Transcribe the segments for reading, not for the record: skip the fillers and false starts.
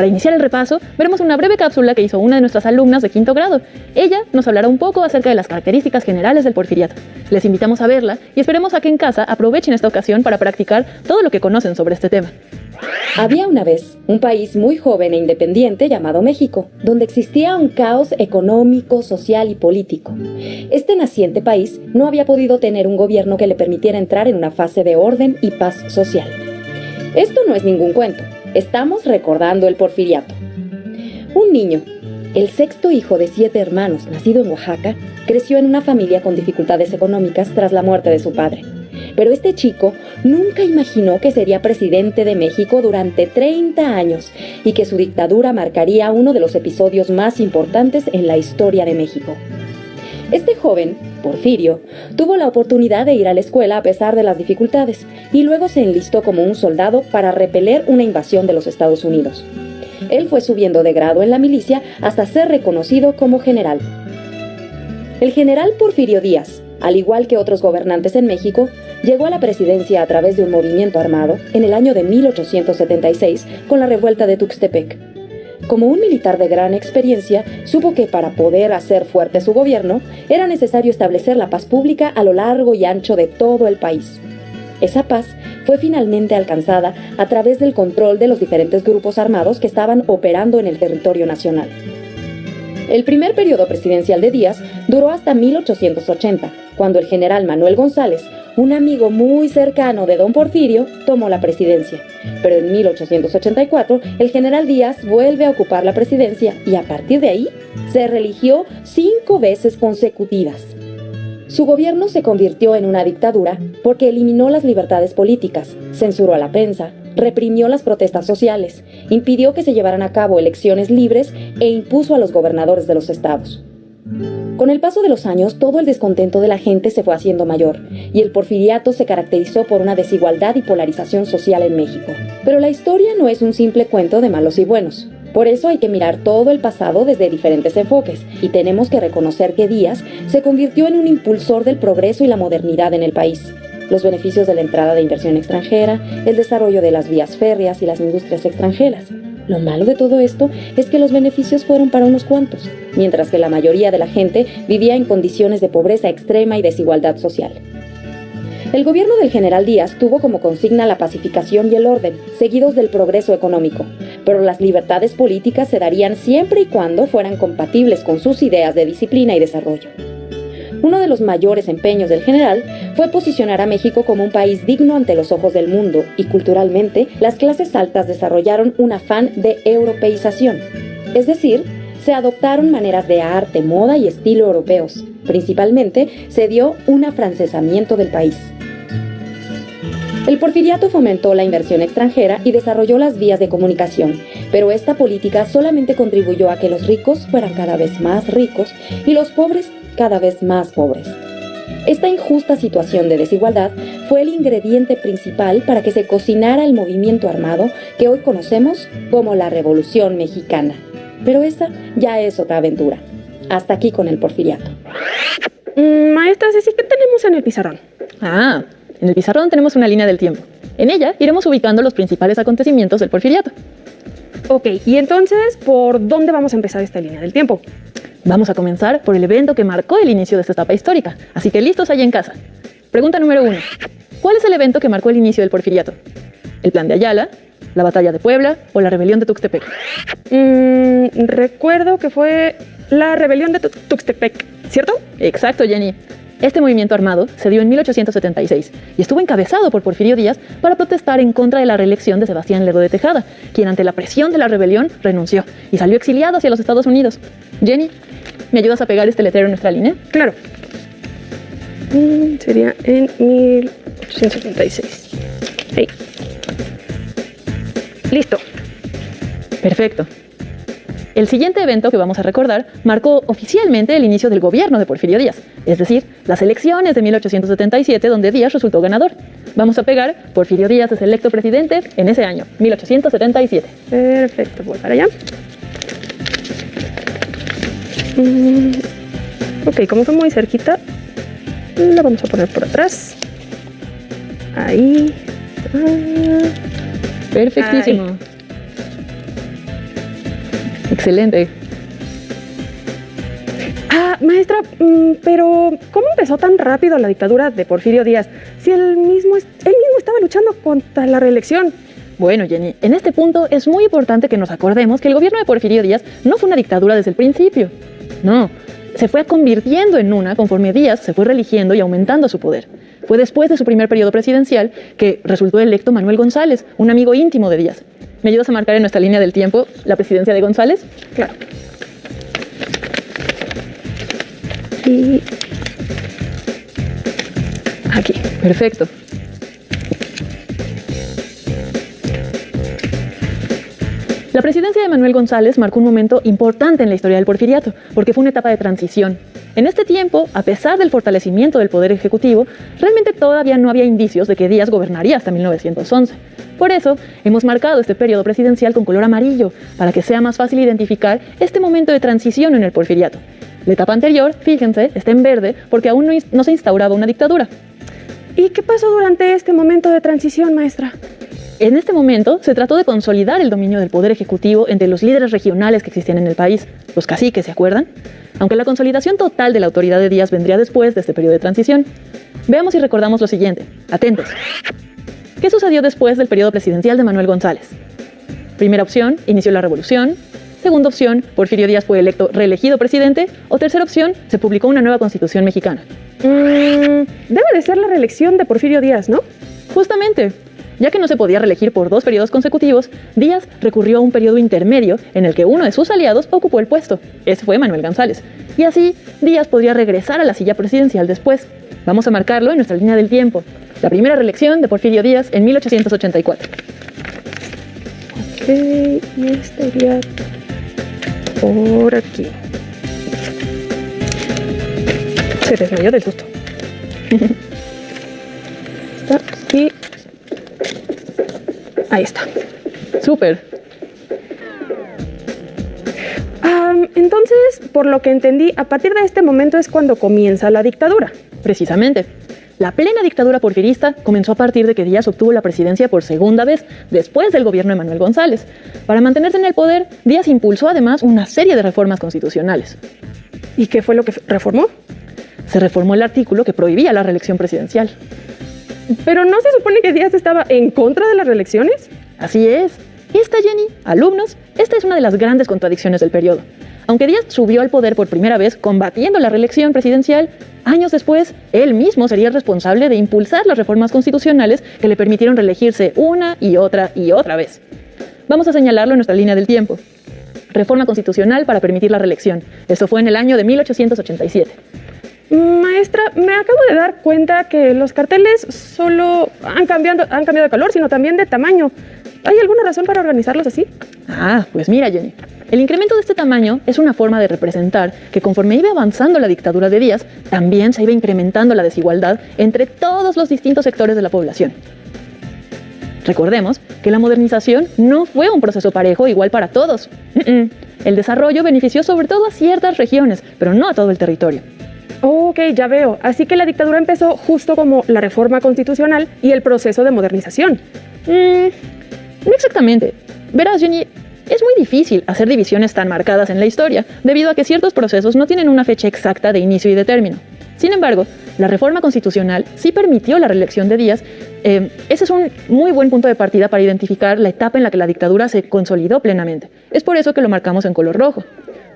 Para iniciar el repaso, veremos una breve cápsula que hizo una de nuestras alumnas de quinto grado. Ella nos hablará un poco acerca de las características generales del porfiriato. Les invitamos a verla y esperemos a que en casa aprovechen esta ocasión para practicar todo lo que conocen sobre este tema. Había una vez un país muy joven e independiente llamado México, donde existía un caos económico, social y político. Este naciente país no había podido tener un gobierno que le permitiera entrar en una fase de orden y paz social. Esto no es ningún cuento, estamos recordando el porfiriato. Un niño, el sexto hijo de 7 hermanos, nacido en Oaxaca, creció en una familia con dificultades económicas tras la muerte de su padre. Pero este chico nunca imaginó que sería presidente de México durante 30 años y que su dictadura marcaría uno de los episodios más importantes en la historia de México. Este joven, Porfirio, tuvo la oportunidad de ir a la escuela a pesar de las dificultades y luego se enlistó como un soldado para repeler una invasión de los Estados Unidos. Él fue subiendo de grado en la milicia hasta ser reconocido como general. El general Porfirio Díaz, al igual que otros gobernantes en México, llegó a la presidencia a través de un movimiento armado en el año de 1876 con la revuelta de Tuxtepec. Como un militar de gran experiencia, supo que para poder hacer fuerte su gobierno, era necesario establecer la paz pública a lo largo y ancho de todo el país. Esa paz fue finalmente alcanzada a través del control de los diferentes grupos armados que estaban operando en el territorio nacional. El primer periodo presidencial de Díaz duró hasta 1880, cuando el general Manuel González, un amigo muy cercano de don Porfirio, tomó la presidencia. Pero en 1884, el general Díaz vuelve a ocupar la presidencia y a partir de ahí se reeligió 5 veces consecutivas. Su gobierno se convirtió en una dictadura porque eliminó las libertades políticas, censuró a la prensa, reprimió las protestas sociales, impidió que se llevaran a cabo elecciones libres e impuso a los gobernadores de los estados. Con el paso de los años, todo el descontento de la gente se fue haciendo mayor y el porfiriato se caracterizó por una desigualdad y polarización social en México. Pero la historia no es un simple cuento de malos y buenos. Por eso hay que mirar todo el pasado desde diferentes enfoques y tenemos que reconocer que Díaz se convirtió en un impulsor del progreso y la modernidad en el país. Los beneficios de la entrada de inversión extranjera, el desarrollo de las vías férreas y las industrias extranjeras. Lo malo de todo esto es que los beneficios fueron para unos cuantos, mientras que la mayoría de la gente vivía en condiciones de pobreza extrema y desigualdad social. El gobierno del general Díaz tuvo como consigna la pacificación y el orden, seguidos del progreso económico, pero las libertades políticas se darían siempre y cuando fueran compatibles con sus ideas de disciplina y desarrollo. Uno de los mayores empeños del general fue posicionar a México como un país digno ante los ojos del mundo y culturalmente las clases altas desarrollaron un afán de europeización, es decir, se adoptaron maneras de arte, moda y estilo europeos. Principalmente se dio un afrancesamiento del país. El porfiriato fomentó la inversión extranjera y desarrolló las vías de comunicación, pero esta política solamente contribuyó a que los ricos fueran cada vez más ricos y los pobres cada vez más pobres. Esta injusta situación de desigualdad fue el ingrediente principal para que se cocinara el movimiento armado que hoy conocemos como la Revolución Mexicana. Pero esa ya es otra aventura. Hasta aquí con el porfiriato. Maestra Ceci, ¿qué tenemos en el pizarrón? En el pizarrón tenemos una línea del tiempo. En ella iremos ubicando los principales acontecimientos del porfiriato. Ok, y entonces, ¿por dónde vamos a empezar esta línea del tiempo? Vamos a comenzar por el evento que marcó el inicio de esta etapa histórica. Así que listos allá en casa. Pregunta número 1. ¿Cuál es el evento que marcó el inicio del porfiriato? ¿El Plan de Ayala, la Batalla de Puebla o la Rebelión de Tuxtepec? Recuerdo que fue la Rebelión de Tuxtepec, ¿cierto? Exacto, Jenny. Este movimiento armado se dio en 1876 y estuvo encabezado por Porfirio Díaz para protestar en contra de la reelección de Sebastián Lerdo de Tejada, quien ante la presión de la rebelión renunció y salió exiliado hacia los Estados Unidos. Jenny, ¿me ayudas a pegar este letrero en nuestra línea? Claro. Sería en 1876. Ahí. Listo. Perfecto. El siguiente evento que vamos a recordar marcó oficialmente el inicio del gobierno de Porfirio Díaz, es decir, las elecciones de 1877 donde Díaz resultó ganador. Vamos a pegar, Porfirio Díaz es electo presidente en ese año, 1877. Perfecto, voy para allá. Ok, como fue muy cerquita, la vamos a poner por atrás. Ahí. Perfectísimo. Ahí. Excelente. Maestra, pero ¿cómo empezó tan rápido la dictadura de Porfirio Díaz si él mismo estaba luchando contra la reelección? Bueno, Jenny, en este punto es muy importante que nos acordemos que el gobierno de Porfirio Díaz no fue una dictadura desde el principio. No, se fue convirtiendo en una conforme Díaz se fue reeligiendo y aumentando su poder. Fue después de su primer periodo presidencial que resultó electo Manuel González, un amigo íntimo de Díaz. ¿Me ayudas a marcar en nuestra línea del tiempo la presidencia de González? Claro. Y aquí. Perfecto. La presidencia de Manuel González marcó un momento importante en la historia del porfiriato, porque fue una etapa de transición. En este tiempo, a pesar del fortalecimiento del poder ejecutivo, realmente todavía no había indicios de que Díaz gobernaría hasta 1911. Por eso, hemos marcado este periodo presidencial con color amarillo, para que sea más fácil identificar este momento de transición en el porfiriato. La etapa anterior, fíjense, está en verde porque aún no se instauraba una dictadura. ¿Y qué pasó durante este momento de transición, maestra? En este momento se trató de consolidar el dominio del poder ejecutivo entre los líderes regionales que existían en el país, los caciques, ¿se acuerdan? Aunque la consolidación total de la autoridad de Díaz vendría después de este periodo de transición. Veamos y recordamos lo siguiente. Atentos. ¿Qué sucedió después del periodo presidencial de Manuel González? Primera opción, inició la revolución. Segunda opción, Porfirio Díaz fue reelegido presidente. O tercera opción, se publicó una nueva constitución mexicana. Debe de ser la reelección de Porfirio Díaz, ¿no? Justamente. Ya que no se podía reelegir por 2 periodos consecutivos, Díaz recurrió a un periodo intermedio en el que uno de sus aliados ocupó el puesto. Ese fue Manuel González. Y así, Díaz podría regresar a la silla presidencial después. Vamos a marcarlo en nuestra línea del tiempo. La primera reelección de Porfirio Díaz en 1884. Ok, y estaría por aquí. Se desmayó del susto. Está aquí. Ahí está. Súper. Entonces, por lo que entendí, a partir de este momento es cuando comienza la dictadura. Precisamente. La plena dictadura porfirista comenzó a partir de que Díaz obtuvo la presidencia por segunda vez, después del gobierno de Manuel González. Para mantenerse en el poder, Díaz impulsó además una serie de reformas constitucionales. ¿Y qué fue lo que reformó? Se reformó el artículo que prohibía la reelección presidencial. ¿Pero no se supone que Díaz estaba en contra de las reelecciones? Así es. Jenny, alumnos, esta es una de las grandes contradicciones del periodo. Aunque Díaz subió al poder por primera vez combatiendo la reelección presidencial, años después, él mismo sería el responsable de impulsar las reformas constitucionales que le permitieron reelegirse una y otra vez. Vamos a señalarlo en nuestra línea del tiempo. Reforma constitucional para permitir la reelección. Esto fue en el año de 1887. Maestra, me acabo de dar cuenta que los carteles solo han cambiado de color, sino también de tamaño. ¿Hay alguna razón para organizarlos así? Pues mira, Jenny. El incremento de este tamaño es una forma de representar que conforme iba avanzando la dictadura de Díaz, también se iba incrementando la desigualdad entre todos los distintos sectores de la población. Recordemos que la modernización no fue un proceso parejo igual para todos. El desarrollo benefició sobre todo a ciertas regiones, pero no a todo el territorio. Ok, ya veo. Así que la dictadura empezó justo como la reforma constitucional y el proceso de modernización. No exactamente. Verás, Jenny, es muy difícil hacer divisiones tan marcadas en la historia, debido a que ciertos procesos no tienen una fecha exacta de inicio y de término. Sin embargo, la reforma constitucional sí permitió la reelección de Díaz. Ese es un muy buen punto de partida para identificar la etapa en la que la dictadura se consolidó plenamente. Es por eso que lo marcamos en color rojo.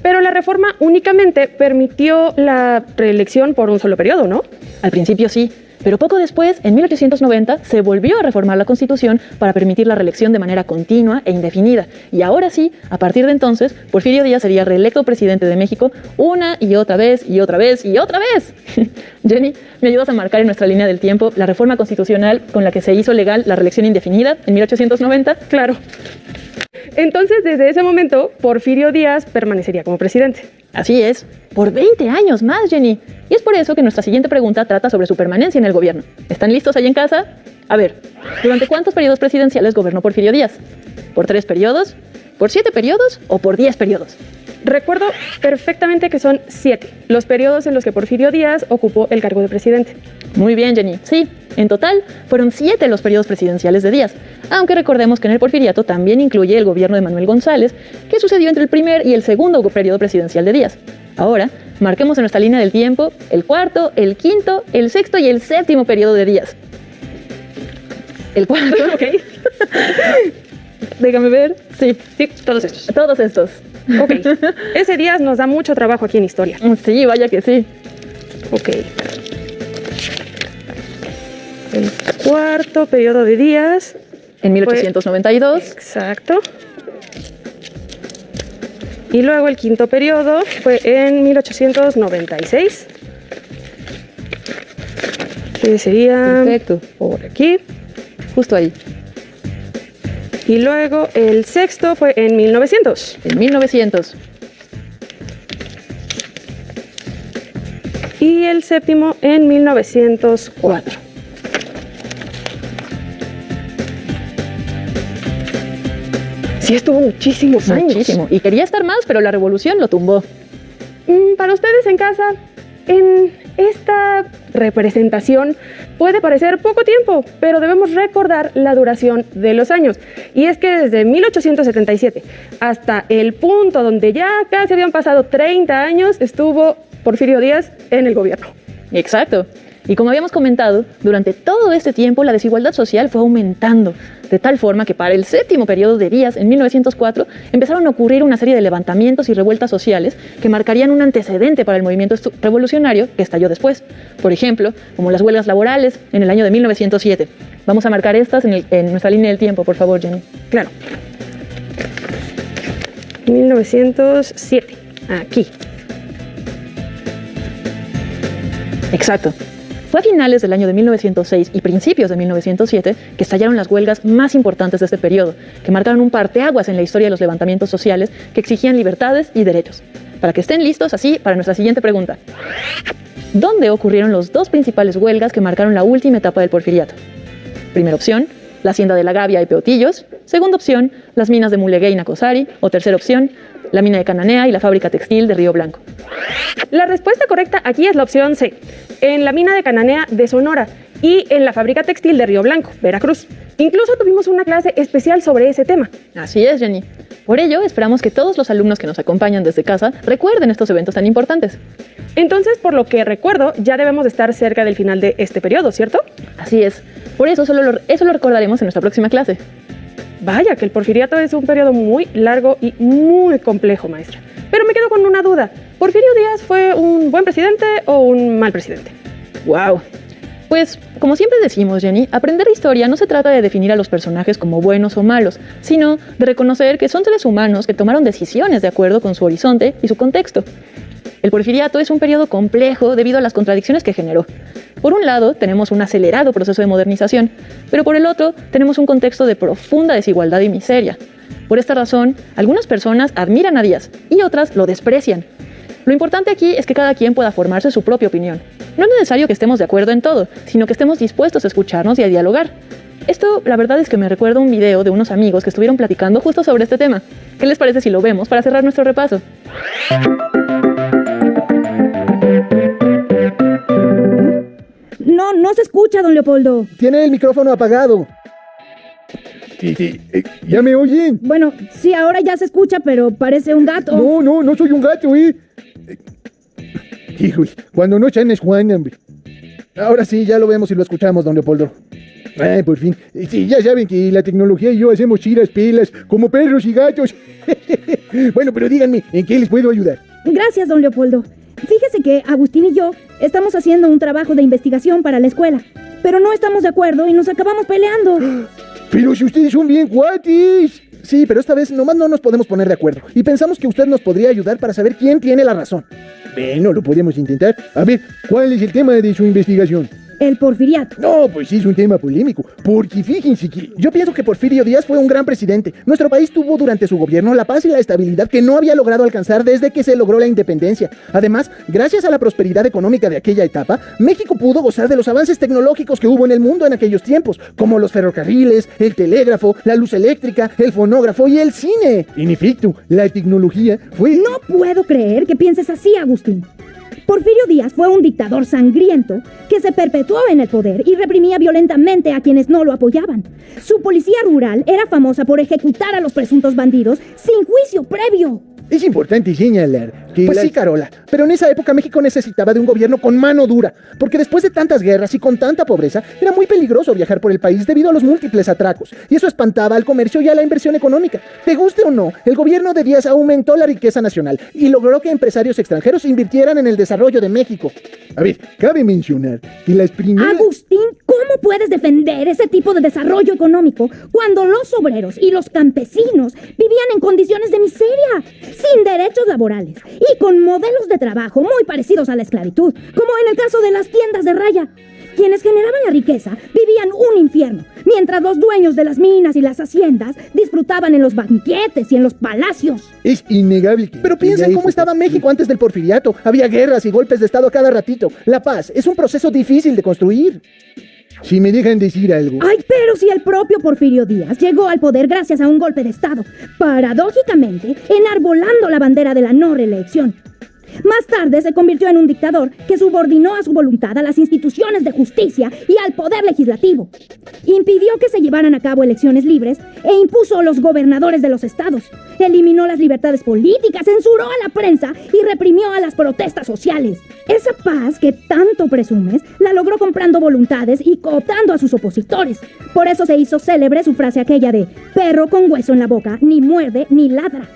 Pero la reforma únicamente permitió la reelección por un solo periodo, ¿no? Al principio sí, pero poco después, en 1890, se volvió a reformar la Constitución para permitir la reelección de manera continua e indefinida. Y ahora sí, a partir de entonces, Porfirio Díaz sería reelecto presidente de México una y otra vez y otra vez y otra vez. Jenny, ¿me ayudas a marcar en nuestra línea del tiempo la reforma constitucional con la que se hizo legal la reelección indefinida en 1890? Claro. Entonces, desde ese momento, Porfirio Díaz permanecería como presidente. Así es, por 20 años más, Jenny. Y es por eso que nuestra siguiente pregunta trata sobre su permanencia en el gobierno. ¿Están listos ahí en casa? A ver, ¿durante cuántos periodos presidenciales gobernó Porfirio Díaz? ¿Por 3 periodos? ¿Por 7 periodos? ¿O por 10 periodos? Recuerdo perfectamente que son 7 los periodos en los que Porfirio Díaz ocupó el cargo de presidente. Muy bien, Jenny. Sí, en total fueron 7 los periodos presidenciales de Díaz, aunque recordemos que en el porfiriato también incluye el gobierno de Manuel González, que sucedió entre el primer y el segundo periodo presidencial de Díaz. Ahora, marquemos en nuestra línea del tiempo el cuarto, el quinto, el sexto y el séptimo periodo de Díaz. El cuarto, Ok. déjame ver. Sí, Todos estos. todos estos. Ok. Ese Díaz nos da mucho trabajo aquí en historia. Sí, vaya que sí. Ok. El cuarto periodo de Díaz. En 1892. Exacto. Y luego el quinto periodo fue en 1896. Que sería Perfecto. por aquí. Justo ahí. Y luego el sexto fue en 1900. En 1900. Y el séptimo en 1904. Sí, estuvo muchísimos años. Muchísimo. Y quería estar más, pero la revolución lo tumbó. Para ustedes en casa, en esta representación puede parecer poco tiempo, pero debemos recordar la duración de los años. Y es que desde 1877 hasta el punto donde ya casi habían pasado 30 años, estuvo Porfirio Díaz en el gobierno. Exacto. Y como habíamos comentado, durante todo este tiempo la desigualdad social fue aumentando, de tal forma que para el séptimo periodo de Díaz, en 1904, empezaron a ocurrir una serie de levantamientos y revueltas sociales que marcarían un antecedente para el movimiento revolucionario que estalló después. Por ejemplo, como las huelgas laborales en el año de 1907. Vamos a marcar estas en nuestra línea del tiempo, por favor, Jenny. Claro. 1907. Aquí. Exacto. Fue a finales del año de 1906 y principios de 1907 que estallaron las huelgas más importantes de este periodo, que marcaron un parteaguas en la historia de los levantamientos sociales que exigían libertades y derechos. Para que estén listos así para nuestra siguiente pregunta. ¿Dónde ocurrieron los dos principales huelgas que marcaron la última etapa del porfiriato? Primera opción, la hacienda de La Gavia y Peotillos. Segunda opción, las minas de Mulegé y Nacosari. O tercera opción, la mina de Cananea y la fábrica textil de Río Blanco. La respuesta correcta aquí es la opción C, en la mina de Cananea de Sonora y en la fábrica textil de Río Blanco, Veracruz. Incluso tuvimos una clase especial sobre ese tema. Así es, Jenny. Por ello, esperamos que todos los alumnos que nos acompañan desde casa recuerden estos eventos tan importantes. Entonces, por lo que recuerdo, ya debemos de estar cerca del final de este periodo, ¿cierto? Así es. Por eso eso lo recordaremos en nuestra próxima clase. Vaya, que el porfiriato es un periodo muy largo y muy complejo, maestra. Pero me quedo con una duda. ¿Porfirio Díaz fue un buen presidente o un mal presidente? ¡Wow! Pues, como siempre decimos, Jenny, aprender historia no se trata de definir a los personajes como buenos o malos, sino de reconocer que son seres humanos que tomaron decisiones de acuerdo con su horizonte y su contexto. El porfiriato es un periodo complejo debido a las contradicciones que generó. Por un lado, tenemos un acelerado proceso de modernización, pero por el otro, tenemos un contexto de profunda desigualdad y miseria. Por esta razón, algunas personas admiran a Díaz y otras lo desprecian. Lo importante aquí es que cada quien pueda formarse su propia opinión. No es necesario que estemos de acuerdo en todo, sino que estemos dispuestos a escucharnos y a dialogar. Esto, la verdad es que me recuerda un video de unos amigos que estuvieron platicando justo sobre este tema. ¿Qué les parece si lo vemos para cerrar nuestro repaso? No se escucha, don Leopoldo. Tiene el micrófono apagado. Sí, ¿ya me oyen? Bueno, sí, ahora ya se escucha, pero parece un gato. No soy un gato, Híjole, cuando no echan es Juan, hombre. Ahora sí, ya lo vemos y lo escuchamos, don Leopoldo. Ay, por fin. Sí, ya saben que la tecnología y yo hacemos chiras pelas, como perros y gatos. Bueno, pero díganme, ¿en qué les puedo ayudar? Gracias, don Leopoldo. Fíjese que Agustín y yo estamos haciendo un trabajo de investigación para la escuela, pero no estamos de acuerdo y nos acabamos peleando. Pero si ustedes son bien cuatis. Sí, pero esta vez nomás no nos podemos poner de acuerdo. Y pensamos que usted nos podría ayudar para saber quién tiene la razón. Bueno, lo podemos intentar. A ver, ¿cuál es el tema de su investigación? el porfiriato. No, pues sí es un tema polémico, porque fíjense que yo pienso que Porfirio Díaz fue un gran presidente. Nuestro país tuvo durante su gobierno la paz y la estabilidad que no había logrado alcanzar desde que se logró la independencia. Además, gracias a la prosperidad económica de aquella etapa, México pudo gozar de los avances tecnológicos que hubo en el mundo en aquellos tiempos, como los ferrocarriles, el telégrafo, la luz eléctrica, el fonógrafo y el cine. En efecto, la tecnología fue... No puedo creer que pienses así, Agustín. Porfirio Díaz fue un dictador sangriento que se perpetuó en el poder y reprimía violentamente a quienes no lo apoyaban. Su policía rural era famosa por ejecutar a los presuntos bandidos sin juicio previo. Es importante señalar que... Pues sí, Carola, pero en esa época México necesitaba de un gobierno con mano dura, porque después de tantas guerras y con tanta pobreza, era muy peligroso viajar por el país debido a los múltiples atracos, y eso espantaba al comercio y a la inversión económica. Te guste o no, el gobierno de Díaz aumentó la riqueza nacional y logró que empresarios extranjeros invirtieran en el desarrollo de México. A ver, cabe mencionar que las primeras... Agustín, ¿cómo puedes defender ese tipo de desarrollo económico cuando los obreros y los campesinos vivían en condiciones de miseria, sin derechos laborales y con modelos de trabajo muy parecidos a la esclavitud, como en el caso de las tiendas de raya? Quienes generaban la riqueza vivían un infierno, mientras los dueños de las minas y las haciendas disfrutaban en los banquetes y en los palacios. Es innegable que... Pero piensa en cómo estaba México antes del porfiriato. Había guerras y golpes de estado a cada ratito. La paz es un proceso difícil de construir. Si me dejan decir algo... Ay, pero si el propio Porfirio Díaz llegó al poder gracias a un golpe de estado, paradójicamente enarbolando la bandera de la no reelección. Más tarde se convirtió en un dictador que subordinó a su voluntad a las instituciones de justicia y al poder legislativo. Impidió que se llevaran a cabo elecciones libres e impuso los gobernadores de los estados. Eliminó las libertades políticas, censuró a la prensa y reprimió a las protestas sociales. Esa paz que tanto presumes la logró comprando voluntades y cooptando a sus opositores. Por eso se hizo célebre su frase aquella de perro con hueso en la boca, ni muerde ni ladra.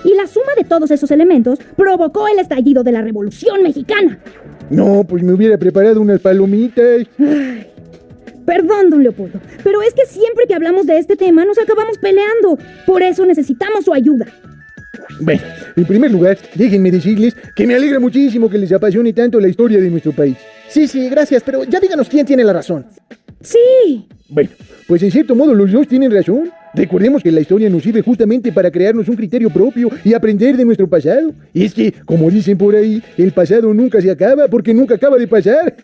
Y la suma de todos esos elementos provocó el estallido de la Revolución Mexicana. No, pues me hubiera preparado unas palomitas. Ay, perdón, don Leopoldo, pero es que siempre que hablamos de este tema nos acabamos peleando. Por eso necesitamos su ayuda. Bueno, en primer lugar, déjenme decirles que me alegra muchísimo que les apasione tanto la historia de nuestro país. Sí, gracias, pero ya díganos quién tiene la razón. Sí. Bueno, pues en cierto modo los dos tienen razón. Recordemos que la historia nos sirve justamente para crearnos un criterio propio y aprender de nuestro pasado. Y es que, como dicen por ahí, el pasado nunca se acaba porque nunca acaba de pasar.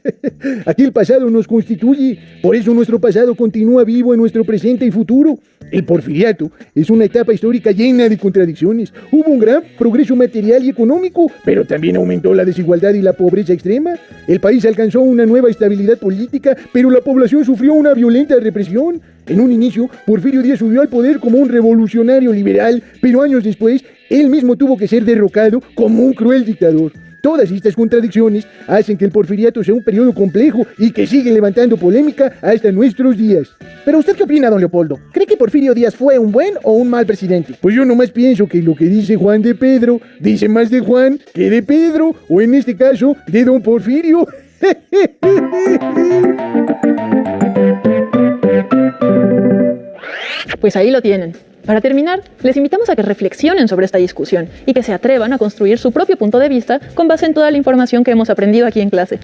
Aquí el pasado nos constituye, por eso nuestro pasado continúa vivo en nuestro presente y futuro. El porfiriato es una etapa histórica llena de contradicciones. Hubo un gran progreso material y económico, pero también aumentó la desigualdad y la pobreza extrema. El país alcanzó una nueva estabilidad política, pero la población sufrió una violenta represión. En un inicio, Porfirio Díaz subió al poder como un revolucionario liberal, pero años después, él mismo tuvo que ser derrocado como un cruel dictador. Todas estas contradicciones hacen que el porfiriato sea un periodo complejo y que sigue levantando polémica hasta nuestros días. Pero ¿usted qué opina, don Leopoldo? ¿Cree que Porfirio Díaz fue un buen o un mal presidente? Pues yo nomás pienso que lo que dice Juan de Pedro dice más de Juan que de Pedro, o en este caso, de don Porfirio. Pues ahí lo tienen. Para terminar, les invitamos a que reflexionen sobre esta discusión y que se atrevan a construir su propio punto de vista con base en toda la información que hemos aprendido aquí en clase.